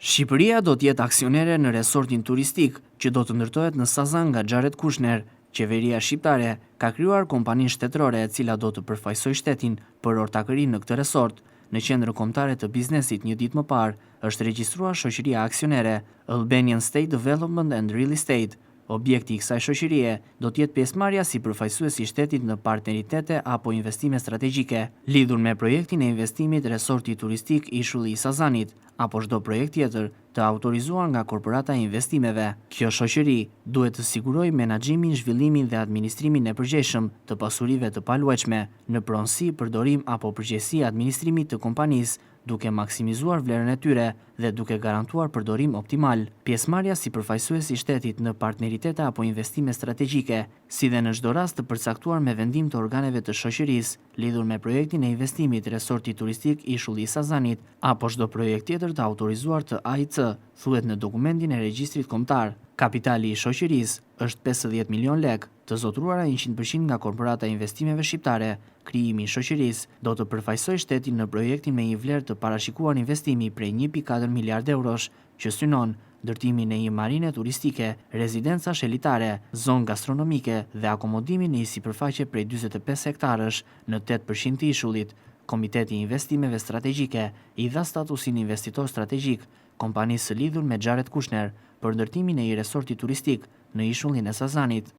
Shqipëria do t'jetë aksionere në resortin turistik që do të ndërtohet në Sazan nga Xharet Kushner. Qeveria shqiptare ka krijuar kompaninë shtetërore e cila do të përfaqësojë shtetin për ortakërinë në këtë resort. Në qendrën kombëtare të biznesit një ditë më parë është regjistruar shoqëria aksionere Albanian State Development and Real Estate. Objekti i kësaj shoqërie do të jetë pjesëmarrja si përfaqësues i shtetit në partneritete apo investime strategjike, lidhur me projektin e investimit resorti turistik Ishulli i Sazanit, apo çdo projekt tjetër të autorizuar nga korporata e investimeve. Kjo shoqëri duhet të sigurojë menaxhimin, zhvillimin dhe administrimin e përgjegjshëm të pasurive të paluajtshme në pronësi, përdorim apo përgjegjësi administrimit të kompanisë, duke maksimizuar vlerën e tyre dhe duke garantuar përdorim optimal. Pjesëmarrja si përfaqësues i shtetit në partneritete apo investime strategjike, si dhe në çdo rast të përcaktuar me vendim të organeve të shoqërisë, lidhur me projektin e investimit resorti turistik Ishulli i Sazanit, apo çdo projekt tjetër të autorizuar të AIC, thuhet në dokumentin e regjistrit kombëtar. Kapitali i shoqërisë është 50 milion lek, të zotruara 100% nga korporata e investimeve shqiptare. Krijimi i shoqërisë do të përfaqësojë shtetin në projektin me një vlerë të parashikuar investimi prej 1.4 miliard eurosh, që synon ndërtimin e një marine turistike, rezidencash elitare, zonë gastronomike dhe akomodimin e një sipërfaqe prej 45 hektarësh në 8% të ishullit. Komiteti i investimeve strategjike i dha statusin investitor strategjik kompanisë së lidhur me Xharet Kushner për ndërtimin e një resorti turistik në ishullin e Sazanit.